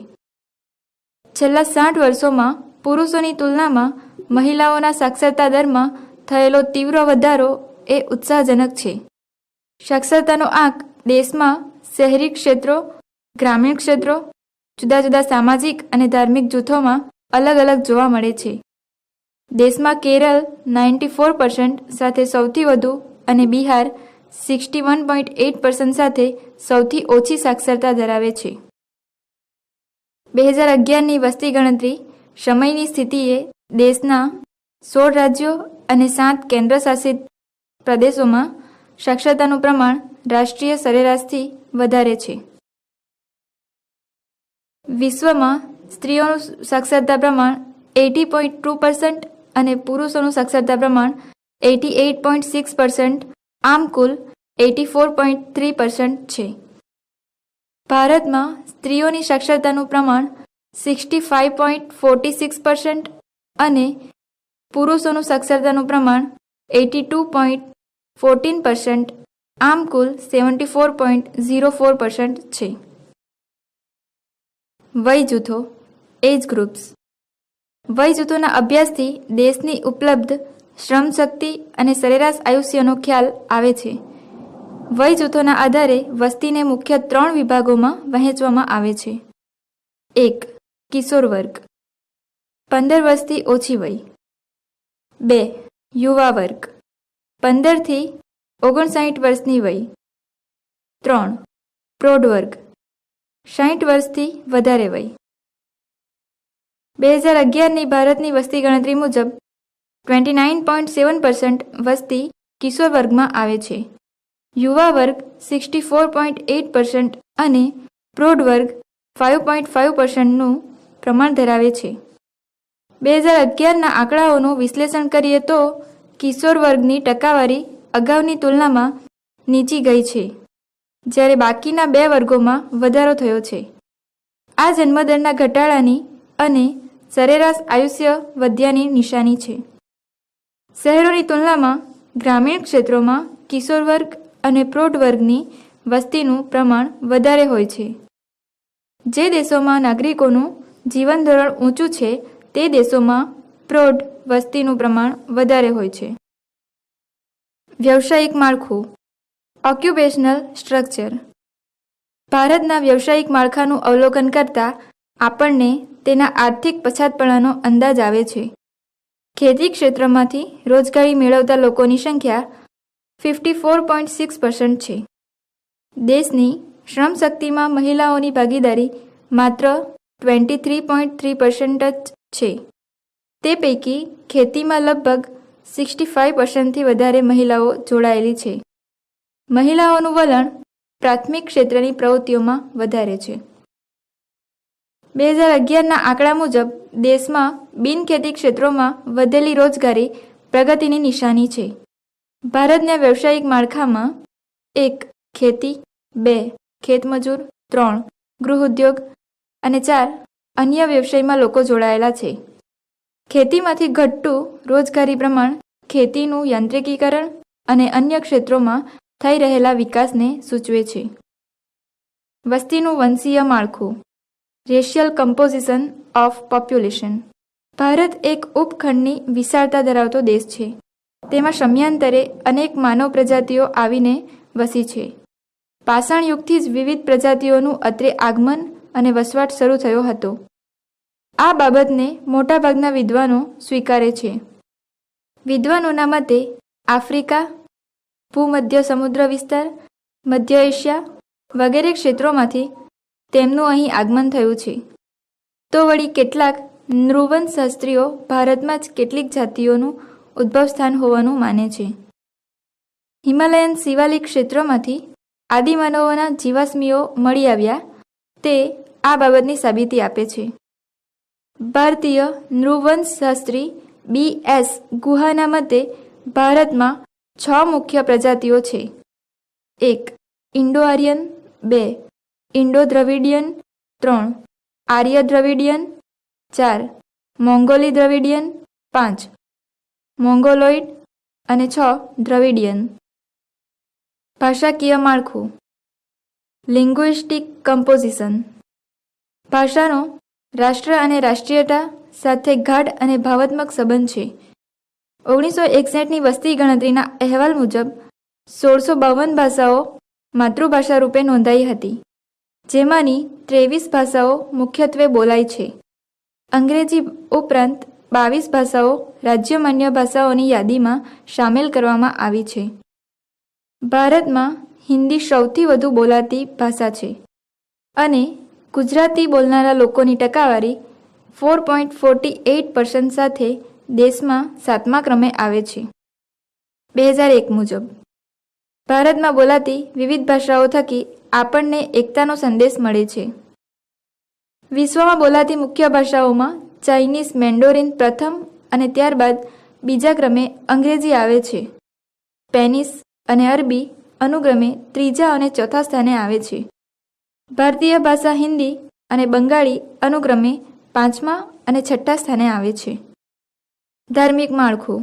છેલ્લા 60 વર્ષોમાં પુરુષોની તુલનામાં મહિલાઓના સાક્ષરતા દરમાં થયેલો તીવ્ર વધારો એ ઉત્સાહજનક છે. સાક્ષરતાનો આંક દેશમાં શહેરી ક્ષેત્રો, ગ્રામીણ ક્ષેત્રો, જુદા જુદા સામાજિક અને ધાર્મિક જૂથોમાં અલગ અલગ જોવા મળે છે. દેશમાં કેરળ 94% સાથે સૌથી વધુ અને બિહાર 61.8% સાથે સૌથી ઓછી સાક્ષરતા ધરાવે છે. 2011ની વસ્તી ગણતરી સમયની સ્થિતિએ દેશના 16 રાજ્યો અને 7 કેન્દ્રશાસિત પ્રદેશોમાં સાક્ષરતાનું પ્રમાણ રાષ્ટ્રીય સરેરાશથી વધારે છે. વિશ્વમાં સ્ત્રીઓનું સાક્ષરતા પ્રમાણ 80.2% અને પુરુષોનું સાક્ષરતા પ્રમાણ 88.6%, આમ કુલ 84.3% છે. ભારતમાં સ્ત્રીઓની સાક્ષરતાનું પ્રમાણ 65.46% અને પુરુષોનું સાક્ષરતાનું પ્રમાણ 82.14%, આમ કુલ 74.04% છે. વય જૂથો એજ ગ્રુપ્સ. વય જૂથોના અભ્યાસથી દેશની ઉપલબ્ધ શ્રમશક્તિ અને સરેરાશ આયુષ્યનો ખ્યાલ આવે છે. વય જૂથોના આધારે વસ્તીને મુખ્ય 3 વિભાગોમાં વહેંચવામાં આવે છે. 1. કિશોર વર્ગ 15 વર્ષથી ઓછી વય. 2. યુવા વર્ગ 15 થી 59 વર્ષની વય. 3. પ્રૌઢ વર્ગ 60 વર્ષથી વધારે વય. 2011ની ભારતની વસ્તી ગણતરી મુજબ 29.7% વસ્તી કિશોર વર્ગમાં આવે છે. યુવા વર્ગ 64.8% અને પ્રૌઢ વર્ગ 5.5%નું પ્રમાણ ધરાવે છે. 2011ના આંકડાઓનું વિશ્લેષણ કરીએ તો કિશોર વર્ગની ટકાવારી અગાઉની તુલનામાં નીચી ગઈ છે, જ્યારે બાકીના 2 વર્ગોમાં વધારો થયો છે. આ જન્મદરના ઘટાડાની અને સરેરાશ આયુષ્ય વધ્યાની નિશાની છે. શહેરોની તુલનામાં ગ્રામીણ ક્ષેત્રોમાં કિશોર વર્ગ અને પ્રૌઢ વર્ગની વસ્તીનું પ્રમાણ વધારે હોય છે. જે દેશોમાં નાગરિકોનું જીવન ધોરણ ઊંચું છે તે દેશોમાં પ્રૌઢ વસ્તીનું પ્રમાણ વધારે હોય છે. વ્યવસાયિક માળખું ઓક્યુપેશનલ સ્ટ્રક્ચર. ભારતના વ્યવસાયિક માળખાનું અવલોકન કરતાં આપણને તેના આર્થિક પછાતપણાનો અંદાજ આવે છે. ખેતી ક્ષેત્રમાંથી રોજગારી મેળવતા લોકોની સંખ્યા 54.6% છે. દેશની શ્રમશક્તિમાં મહિલાઓની ભાગીદારી માત્ર 23.3% જ છે. તે પૈકી ખેતીમાં લગભગ 65% વધારે મહિલાઓ જોડાયેલી છે. મહિલાઓનું વલણ પ્રાથમિક ક્ષેત્રની પ્રવૃત્તિઓમાં વધારે છે. 2011ના આંકડા મુજબ દેશમાં બિનખેતી ક્ષેત્રોમાં વધેલી રોજગારી પ્રગતિની નિશાની છે. ભારતના વ્યવસાયિક માળખામાં 1. ખેતી, 2. ખેતમજૂર, 3. ગૃહ ઉદ્યોગ અને 4. અન્ય વ્યવસાયમાં લોકો જોડાયેલા છે. ખેતીમાંથી ઘટતું રોજગારી પ્રમાણ ખેતીનું યાંત્રિકીકરણ અને અન્ય ક્ષેત્રોમાં થઈ રહેલા વિકાસને સૂચવે છે. વસ્તીનું વંશીય માળખું, racial composition of population. Bharat એક ઉપખંડની વિશાળતા ધરાવતો દેશ છે. તેમાં સમયાંતરે અનેક માનવ પ્રજાતિઓ આવીને વસી છે. પાષાણ યુગથી જ વિવિધ પ્રજાતિઓનું અત્રે આગમન અને વસવાટ શરૂ થયો હતો. આ બાબતને મોટાભાગના વિદ્વાનો સ્વીકારે છે. વિદ્વાનોના મતે આફ્રિકા, ભૂમધ્ય સમુદ્ર વિસ્તાર, મધ્ય એશિયા વગેરે ક્ષેત્રોમાંથી તેમનું અહીં આગમન થયું છે. તો વળી કેટલાક નૃવંશશાસ્ત્રીઓ ભારતમાં જ કેટલીક જાતિઓનું ઉદ્ભવ સ્થાન હોવાનું માને છે. હિમાલયન શિવાલિક ક્ષેત્રોમાંથી આદિમાનવોના જીવાશ્મીઓ મળી આવ્યા તે આ બાબતની સાબિતી આપે છે. ભારતીય નૃવંશશાસ્ત્રી B.S. ગુહાના મતે ભારતમાં 6 મુખ્ય પ્રજાતિઓ છે. 1. Indo Aryan, 2. Indo Dravidian, 3. આર્ય દ્રવિડિયન, 4. મોંગોલી દ્રવિડિયન, 5. મોંગોલોઇડ અને 6. દ્રવિડિયન. ભાષાકીય માળખું, લિંગ્વિસ્ટિક કમ્પોઝિશન. ભાષાનો રાષ્ટ્ર અને રાષ્ટ્રીયતા સાથે ગાઢ અને ભાવાત્મક સંબંધ છે. 1961ની વસ્તી ગણતરીના અહેવાલ મુજબ 1652 ભાષાઓ માતૃભાષા રૂપે નોંધાઈ હતી, જેમાંની 23 ભાષાઓ મુખ્યત્વે બોલાય છે. અંગ્રેજી ઉપરાંત 22 ભાષાઓ રાજ્યમાન્ય ભાષાઓની યાદીમાં સામેલ કરવામાં આવી છે. ભારતમાં હિન્દી સૌથી વધુ બોલાતી ભાષા છે અને ગુજરાતી બોલનારા લોકોની ટકાવારી 4.48% સાથે દેશમાં 7મા ક્રમે આવે છે. 2001 મુજબ ભારતમાં બોલાતી વિવિધ ભાષાઓ થકી આપણને એકતાનો સંદેશ મળે છે. વિશ્વમાં બોલાતી મુખ્ય ભાષાઓમાં ચાઇનીઝ મેન્ડોરિન પ્રથમ અને ત્યારબાદ બીજા ક્રમે અંગ્રેજી આવે છે. સ્પેનિશ અને અરબી અનુક્રમે ત્રીજા અને ચોથા સ્થાને આવે છે. ભારતીય ભાષા હિન્દી અને બંગાળી અનુક્રમે 5મા અને 6ઠ્ઠા સ્થાને આવે છે. ધાર્મિક માળખું,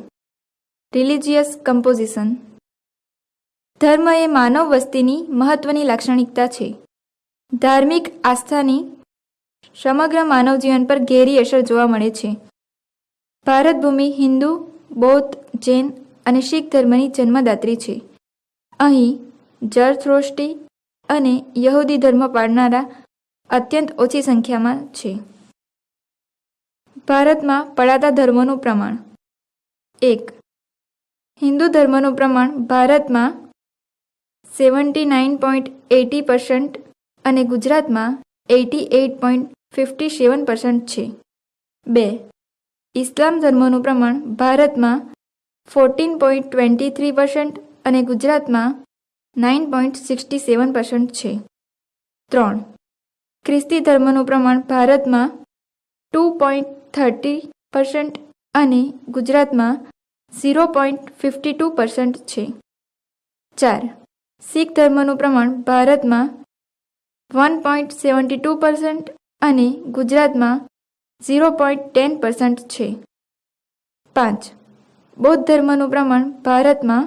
રિલિજિયસ કમ્પોઝિશન. ધર્મ એ માનવ વસ્તીની મહત્વની લાક્ષણિકતા છે. ધાર્મિક આસ્થાની સમગ્ર માનવ જીવન પર ઘેરી અસર જોવા મળે છે. ભારત ભૂમિ હિન્દુ, બૌદ્ધ, જૈન અને શીખ ધર્મની જન્મદાત્રી છે. અહીં જરથ્રોસ્ટી અને યહૂદી ધર્મ પાળનારા અત્યંત ઓછી સંખ્યામાં છે. ભારતમાં પળાતા ધર્મોનું પ્રમાણ. 1. હિન્દુ ધર્મનું પ્રમાણ ભારતમાં 79.80% અને ગુજરાતમાં 88.57% છે. 2. ઇસ્લામ ધર્મનું પ્રમાણ ભારતમાં 14.23% અને ગુજરાતમાં 9.67% છે. 3. ખ્રિસ્તી ધર્મનું પ્રમાણ ભારતમાં 2.30% અને ગુજરાતમાં 0.52% છે. 4. શીખ ધર્મનું પ્રમાણ ભારતમાં 1.72% અને ગુજરાતમાં 0.10% છે. 5. બૌદ્ધ ધર્મનું પ્રમાણ ભારતમાં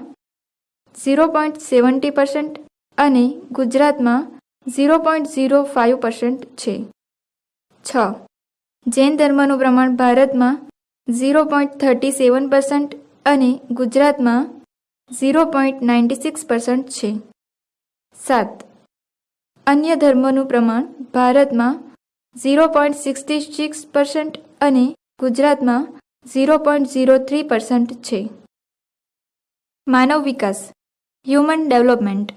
0.70% અને ગુજરાતમાં 0.05% છે. 6. જૈન ધર્મનું પ્રમાણ ભારતમાં 0.37% અને ગુજરાતમાં 0.96% છે. 7. અન્ય ધર્મોનું પ્રમાણ ભારતમાં 0.66% અને ગુજરાતમાં 0.03% છે. માનવ વિકાસ, હ્યુમન ડેવલપમેન્ટ.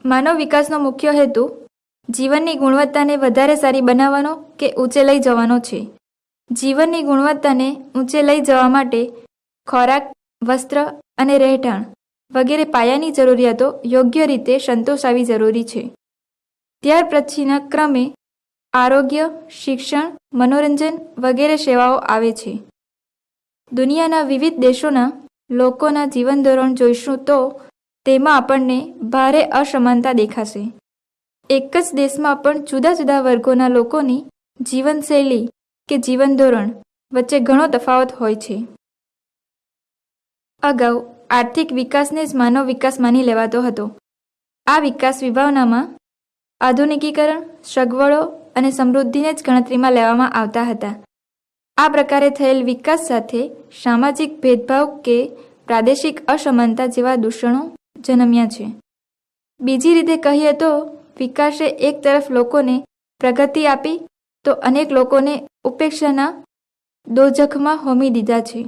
માનવ વિકાસનો મુખ્ય હેતુ જીવનની ગુણવત્તાને વધારે સારી બનાવવાનો કે ઊંચે લઈ જવાનો છે. જીવનની ગુણવત્તાને ઊંચે લઈ જવા માટે ખોરાક, વસ્ત્ર અને રહેઠાણ વગેરે પાયાની જરૂરિયાતો યોગ્ય રીતે સંતોષાવી જરૂરી છે. ત્યાર પછીના ક્રમે આરોગ્ય, શિક્ષણ, મનોરંજન વગેરે સેવાઓ આવે છે. દુનિયાના વિવિધ દેશોના લોકોના જીવન ધોરણ જોઈશું તો તેમાં આપણને ભારે અસમાનતા દેખાશે. એક જ દેશમાં પણ જુદા જુદા વર્ગોના લોકોની જીવનશૈલી કે જીવન ધોરણ વચ્ચે ઘણો તફાવત હોય છે. અગાઉ આર્થિક વિકાસને જ માનવ વિકાસ માની લેવાતો હતો. આ વિકાસ વિભાવનામાં આધુનિકીકરણ, સગવડો અને સમૃદ્ધિને જ ગણતરીમાં લેવામાં આવતા હતા. આ પ્રકારે થયેલ વિકાસ સાથે સામાજિક ભેદભાવ કે પ્રાદેશિક અસમાનતા જેવા દૂષણો જન્મ્યા છે. બીજી રીતે કહીએ તો વિકાસે એક તરફ લોકોને પ્રગતિ આપી તો અનેક લોકોને ઉપેક્ષાના દોજખમાં હોમી દીધા છે.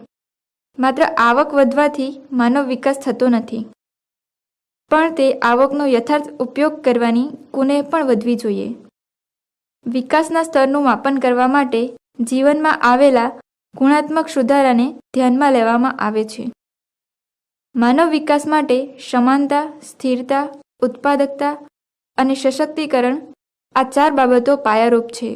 માત્ર આવક વધવાથી માનવ વિકાસ થતો નથી, પણ તે આવકનો યથાર્થ ઉપયોગ કરવાની કુનેહ પણ વધવી જોઈએ. વિકાસના સ્તરનું માપન કરવા માટે જીવનમાં આવેલા ગુણાત્મક સુધારાને ધ્યાનમાં લેવામાં આવે છે. માનવ વિકાસ માટે સમાનતા, સ્થિરતા, ઉત્પાદકતા અને સશક્તિકરણ આ 4 બાબતો પાયારૂપ છે.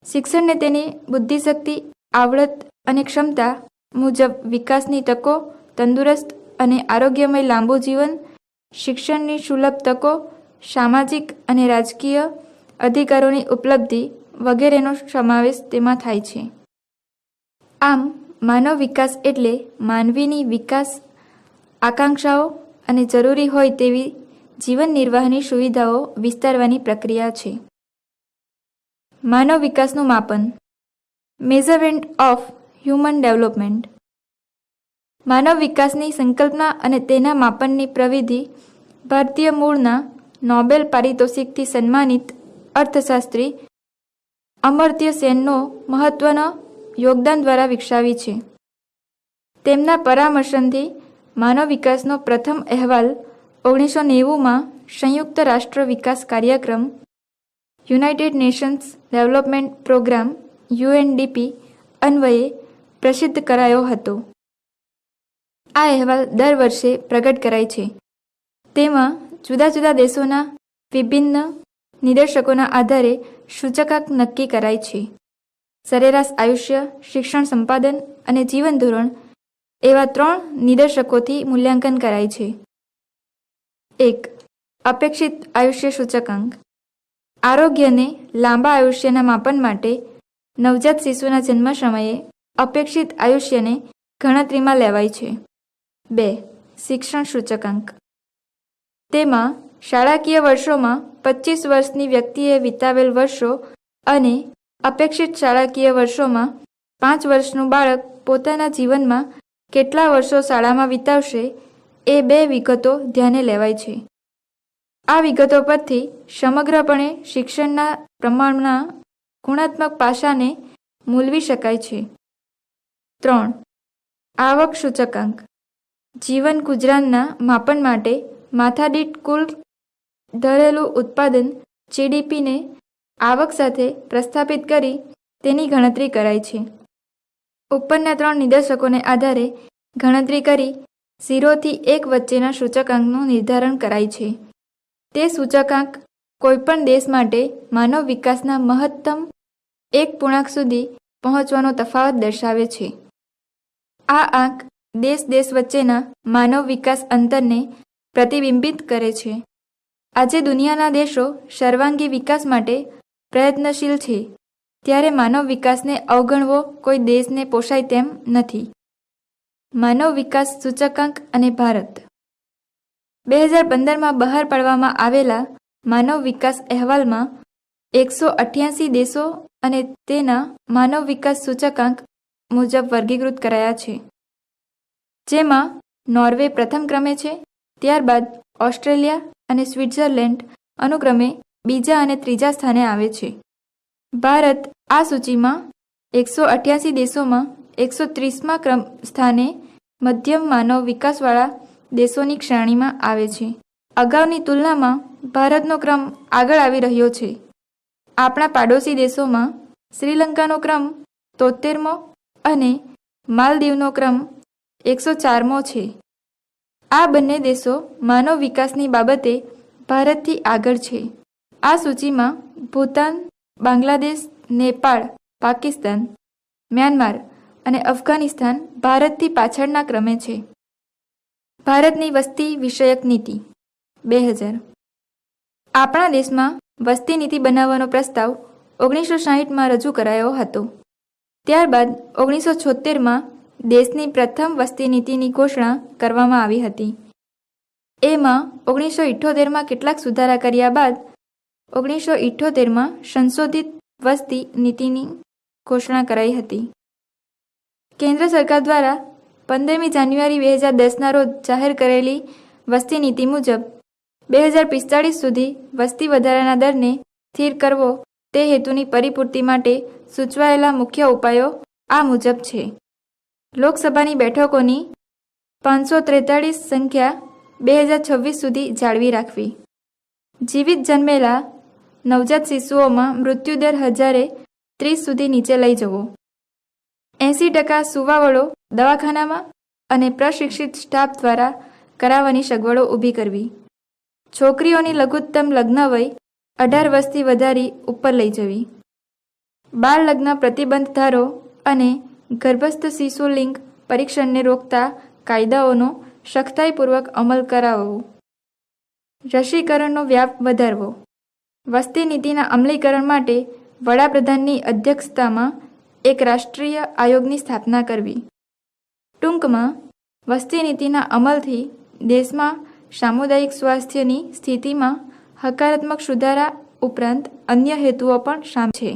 શિક્ષણને તેની બુદ્ધિશક્તિ, આવડત અને ક્ષમતા મુજબ વિકાસની તકો, તંદુરસ્ત અને આરોગ્યમય લાંબુ જીવન, શિક્ષણની સુલભ તકો, સામાજિક અને રાજકીય અધિકારોની ઉપલબ્ધિ વગેરેનો સમાવેશ તેમાં થાય છે. આમ માનવ વિકાસ એટલે માનવીની વિકાસ આકાંક્ષાઓ અને જરૂરી હોય તેવી જીવન નિર્વાહની સુવિધાઓ વિસ્તારવાની પ્રક્રિયા છે. માનવ વિકાસનું માપન. Measurement of human development. માનવ વિકાસની સંકલ્પના અને તેના માપનની પ્રવિધિ ભારતીય મૂળના નોબેલ પારિતોષિકથી સન્માનિત અર્થશાસ્ત્રી અમર્ત્ય સેનનો મહત્વના યોગદાન દ્વારા વિકસાવી છે. તેમના પરામર્શનથી માનવ વિકાસનો પ્રથમ અહેવાલ 1990માં સંયુક્ત રાષ્ટ્ર વિકાસ કાર્યક્રમ United Nations Development Programme UNDP અન્વયે પ્રસિદ્ધ કરાયો હતો. આ અહેવાલ દર વર્ષે પ્રગટ કરાય છે. તેમાં જુદા જુદા દેશોના વિભિન્ન નિદર્શકોના આધારે સૂચકાંક નક્કી કરાય છે. સરેરાશ આયુષ્ય, શિક્ષણ સંપાદન અને જીવન ધોરણ એવા 3 નિદર્શકોથી મૂલ્યાંકન કરાય છે. 1. અપેક્ષિત આયુષ્ય સૂચકાંક. આરોગ્યને લાંબા આયુષ્યના માપન માટે નવજાત શિશુના જન્મ સમયે અપેક્ષિત આયુષ્યને ગણતરીમાં લેવાય છે. 2. શિક્ષણ સૂચકાંક. તેમાં શાળાકીય વર્ષોમાં 25 વર્ષની વ્યક્તિએ વિતાવેલ વર્ષો અને અપેક્ષિત શાળાકીય વર્ષોમાં 5 વર્ષનું બાળક પોતાના જીવનમાં કેટલા વર્ષો શાળામાં વિતાવશે એ 2 વિગતો ધ્યાને લેવાય છે. આ વિગતો પરથી સમગ્રપણે શિક્ષણના પ્રમાણના ગુણાત્મક પાસાને મૂલવી શકાય છે. 3. આવક સૂચકાંક. જીવન ગુજરાનના માપન માટે માથાદીઠ કુલ ધરેલું ઉત્પાદન GDPને આવક સાથે પ્રસ્થાપિત કરી તેની ગણતરી કરાય છે. ઉપરના 3 નિદર્શકોને આધારે ગણતરી કરી 0 થી 1 વચ્ચેના સૂચકાંકનું નિર્ધારણ કરાય છે. તે સૂચકાંક કોઈપણ દેશ માટે માનવ વિકાસના મહત્તમ 1 પૂર્ણાંક સુધી પહોંચવાનો તફાવત દર્શાવે છે. આ આંક દેશ વચ્ચેના માનવ વિકાસ અંતરને પ્રતિબિંબિત કરે છે. આજે દુનિયાના દેશો સર્વાંગી વિકાસ માટે પ્રયત્નશીલ છે, ત્યારે માનવ વિકાસને અવગણવો કોઈ દેશને પોસાય તેમ નથી. માનવ વિકાસ સૂચકાંક અને ભારત. 2015માં બહાર પાડવામાં આવેલા માનવ વિકાસ અહેવાલમાં 188 દેશો અને તેના માનવ વિકાસ સૂચકાંક મુજબ વર્ગીકૃત કરાયા છે, જેમાં નોર્વે પ્રથમ ક્રમે છે, ત્યારબાદ ઓસ્ટ્રેલિયા અને સ્વિટ્ઝરલેન્ડ અનુક્રમે બીજા અને ત્રીજા સ્થાને આવે છે. ભારત આ સૂચિમાં 188 દેશોમાં 130મા સ્થાને મધ્યમ માનવ વિકાસવાળા દેશોની શ્રેણીમાં આવે છે. અગાઉની તુલનામાં ભારતનો ક્રમ આગળ આવી રહ્યો છે. આપણા પાડોશી દેશોમાં શ્રીલંકાનો ક્રમ 73મો અને માલદીવનો ક્રમ 104મો છે. આ બંને દેશો માનવ વિકાસની બાબતે ભારતથી આગળ છે. આ સૂચિમાં ભૂતાન, બાંગ્લાદેશ, નેપાળ, પાકિસ્તાન, મ્યાનમાર અને અફઘાનિસ્તાન ભારતથી પાછળના ક્રમે છે. ભારતની વસ્તી વિષયક નીતિ 2000. આપણા દેશમાં વસ્તી નીતિ બનાવવાનો પ્રસ્તાવ 1960માં રજૂ કરાયો હતો. ત્યારબાદ 1976માં દેશની પ્રથમ વસ્તી નીતિની ઘોષણા કરવામાં આવી હતી. એમાં 1978માં કેટલાક સુધારા કર્યા બાદ 1978માં સંશોધિત વસ્તી નીતિની ઘોષણા કરાઈ હતી. કેન્દ્ર સરકાર દ્વારા 15મી જાન્યુઆરી 2010ના રોજ જાહેર કરેલી વસ્તી નીતિ મુજબ 2045 સુધી વસ્તી વધારાના દરને સ્થિર કરવો તે હેતુની પરિપૂર્તિ માટે સૂચવાયેલા મુખ્ય ઉપાયો આ મુજબ છે. લોકસભાની બેઠકોની 543 સંખ્યા 2026 સુધી જાળવી રાખવી. જીવિત જન્મેલા નવજાત શિશુઓમાં મૃત્યુદર 1030 સુધી નીચે લઈ જવો. 80% સુવાવડો દવાખાનામાં અને પ્રશિક્ષિત સ્ટાફ દ્વારા કરાવવાની સગવડો ઊભી કરવી. છોકરીઓની લઘુત્તમ લગ્ન વય 18 વર્ષથી વધારી ઉપર લઈ જવી. બાળ લગ્ન પ્રતિબંધ ધારો અને ગર્ભસ્થ શિશુ લિંગ પરીક્ષણને રોકતા કાયદાઓનો સખ્તાઈપૂર્વક અમલ કરાવવો. રસીકરણનો વ્યાપ વધારવો. વસ્તી નીતિના અમલીકરણ માટે વડાપ્રધાનની અધ્યક્ષતામાં એક રાષ્ટ્રીય આયોગની સ્થાપના કરવી. ટૂંકમાં વસ્તી નીતિના અમલથી દેશમાં સામુદાયિક સ્વાસ્થ્યની સ્થિતિમાં હકારાત્મક સુધારા ઉપરાંત અન્ય હેતુઓ પણ સામેલ છે.